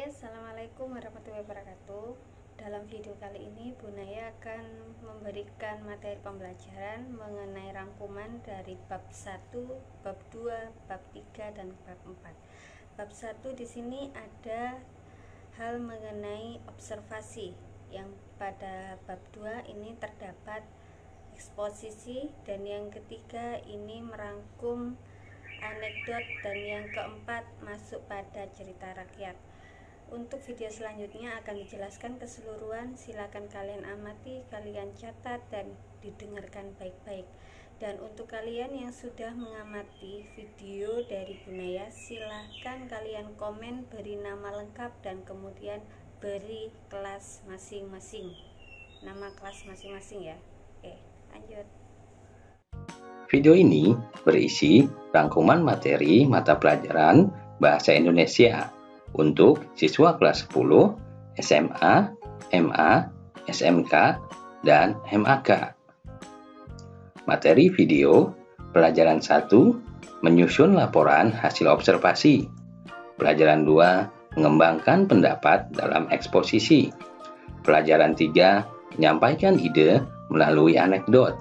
Assalamualaikum warahmatullahi wabarakatuh. Dalam video kali ini Bu Naya akan memberikan materi pembelajaran mengenai rangkuman dari bab 1, bab 2, bab 3 dan bab 4. Bab 1 di sini ada hal mengenai observasi, yang pada bab 2 ini terdapat eksposisi, dan yang ketiga ini merangkum anekdot, dan yang keempat masuk pada cerita rakyat. Untuk video selanjutnya akan dijelaskan keseluruhan, silakan kalian amati, kalian catat dan didengarkan baik-baik. Dan untuk kalian yang sudah mengamati video dari Bu Naya, silahkan kalian komen, beri nama lengkap dan kemudian beri kelas masing-masing, nama kelas masing-masing ya. Oke, lanjut. Video ini berisi rangkuman materi mata pelajaran Bahasa Indonesia untuk siswa kelas 10, SMA, MA, SMK, dan MAK. Materi video pelajaran 1 menyusun laporan hasil observasi. Pelajaran 2 mengembangkan pendapat dalam eksposisi. Pelajaran 3 menyampaikan ide melalui anekdot.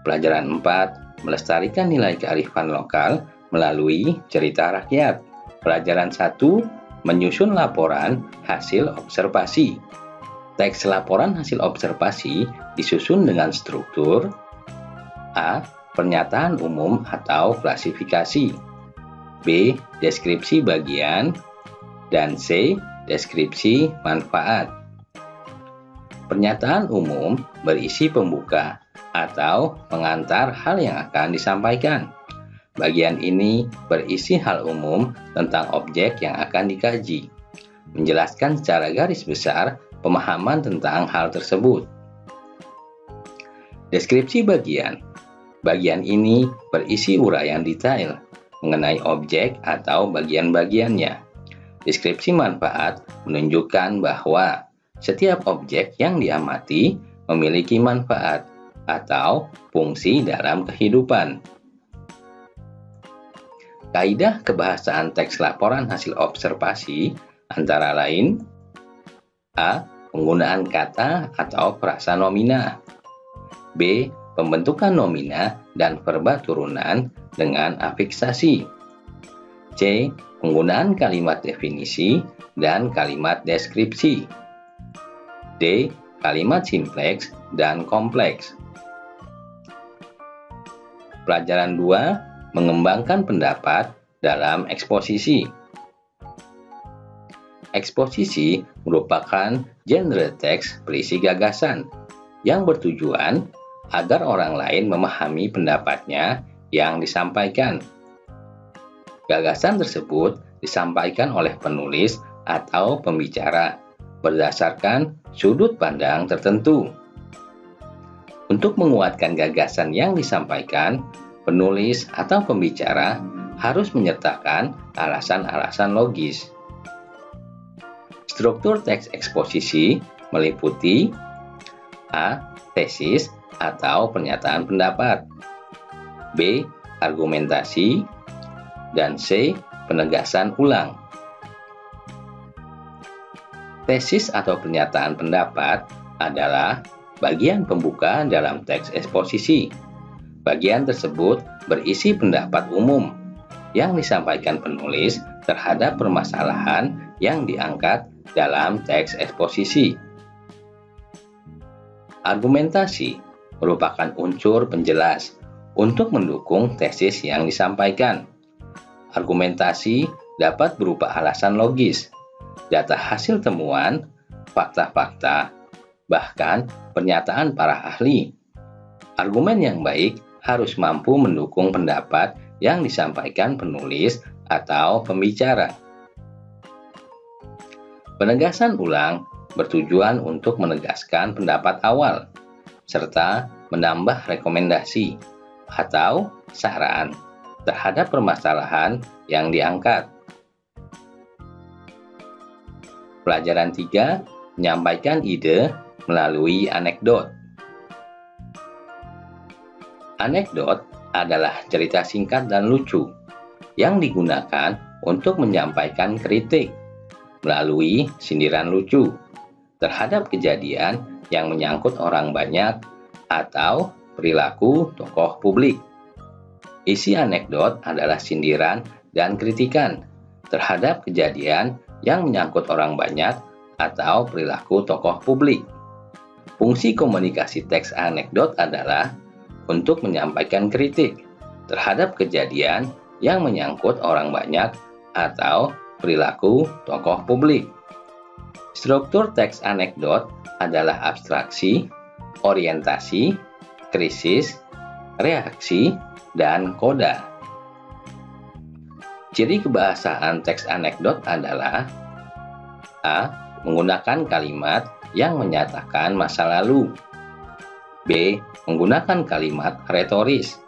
Pelajaran 4 melestarikan nilai kearifan lokal melalui cerita rakyat. Pelajaran 1 menyusun laporan hasil observasi. Teks laporan hasil observasi disusun dengan struktur A. Pernyataan umum atau klasifikasi, B. Deskripsi bagian, dan C. Deskripsi manfaat. Pernyataan umum berisi pembuka atau pengantar hal yang akan disampaikan. Bagian ini berisi hal umum tentang objek yang akan dikaji, menjelaskan secara garis besar pemahaman tentang hal tersebut. Deskripsi bagian. Bagian ini berisi uraian detail mengenai objek atau bagian-bagiannya. Deskripsi manfaat menunjukkan bahwa setiap objek yang diamati memiliki manfaat atau fungsi dalam kehidupan. Kaidah kebahasaan teks laporan hasil observasi antara lain: A. Penggunaan kata atau frasa nomina, B. Pembentukan nomina dan verba turunan dengan afiksasi, C. Penggunaan kalimat definisi dan kalimat deskripsi, D. Kalimat simpleks dan kompleks. Pelajaran 2 mengembangkan pendapat dalam eksposisi. Eksposisi merupakan genre teks berisi gagasan yang bertujuan agar orang lain memahami pendapatnya yang disampaikan. Gagasan tersebut disampaikan oleh penulis atau pembicara berdasarkan sudut pandang tertentu. Untuk menguatkan gagasan yang disampaikan, penulis atau pembicara harus menyertakan alasan-alasan logis. Struktur teks eksposisi meliputi A. Tesis atau pernyataan pendapat, B. Argumentasi, dan C. Penegasan ulang. Tesis atau pernyataan pendapat adalah bagian pembuka dalam teks eksposisi. Bagian tersebut berisi pendapat umum yang disampaikan penulis terhadap permasalahan yang diangkat dalam teks eksposisi. Argumentasi merupakan unsur penjelas untuk mendukung tesis yang disampaikan. Argumentasi dapat berupa alasan logis, data hasil temuan, fakta-fakta, bahkan pernyataan para ahli. Argumen yang baik harus mampu mendukung pendapat yang disampaikan penulis atau pembicara. Penegasan ulang bertujuan untuk menegaskan pendapat awal, serta menambah rekomendasi atau saran terhadap permasalahan yang diangkat. Pelajaran 3 menyampaikan ide melalui anekdot. Anekdot adalah cerita singkat dan lucu yang digunakan untuk menyampaikan kritik, melalui sindiran lucu terhadap kejadian yang menyangkut orang banyak atau perilaku tokoh publik. Isi anekdot adalah sindiran dan kritikan terhadap kejadian yang menyangkut orang banyak atau perilaku tokoh publik. Fungsi komunikasi teks anekdot adalah untuk menyampaikan kritik terhadap kejadian yang menyangkut orang banyak atau perilaku tokoh publik. Struktur teks anekdot adalah abstraksi, orientasi, krisis, reaksi, dan koda. Ciri kebahasaan teks anekdot adalah A. Menggunakan kalimat yang menyatakan masa lalu. B. Menggunakan kalimat retoris.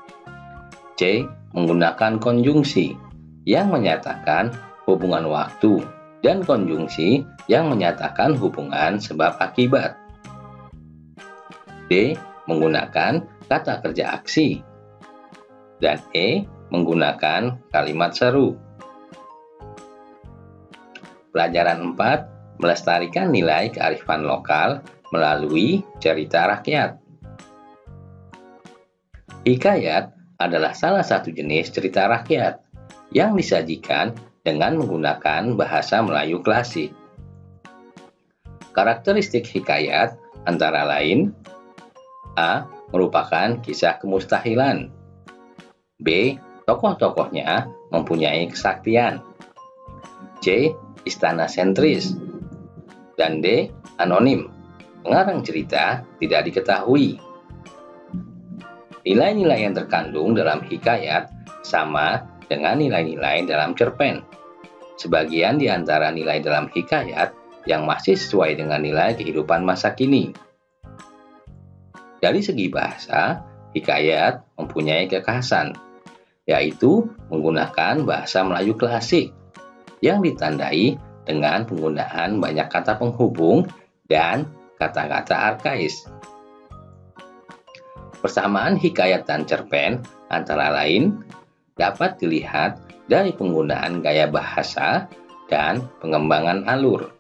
C. Menggunakan konjungsi yang menyatakan hubungan waktu dan konjungsi yang menyatakan hubungan sebab akibat. D. Menggunakan kata kerja aksi. Dan E. Menggunakan kalimat seru. Pelajaran 4. Melestarikan nilai kearifan lokal melalui cerita rakyat. Hikayat adalah salah satu jenis cerita rakyat yang disajikan dengan menggunakan bahasa Melayu klasik. Karakteristik hikayat antara lain: A. Merupakan kisah kemustahilan. B. Tokoh-tokohnya mempunyai kesaktian. C. Istana sentris. Dan D. Anonim. Pengarang cerita tidak diketahui. Nilai-nilai yang terkandung dalam hikayat sama dengan nilai-nilai dalam cerpen. Sebagian di antara nilai dalam hikayat yang masih sesuai dengan nilai kehidupan masa kini. Dari segi bahasa, hikayat mempunyai kekhasan, yaitu menggunakan bahasa Melayu klasik yang ditandai dengan penggunaan banyak kata penghubung dan kata-kata arkais. Persamaan hikayat dan cerpen antara lain dapat dilihat dari penggunaan gaya bahasa dan pengembangan alur.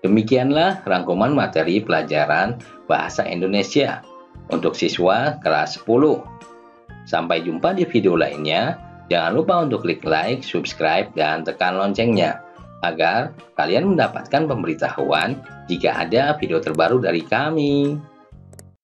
Demikianlah rangkuman materi pelajaran Bahasa Indonesia untuk siswa kelas 10. Sampai jumpa di video lainnya. Jangan lupa untuk klik like, subscribe, dan tekan loncengnya agar kalian mendapatkan pemberitahuan jika ada video terbaru dari kami.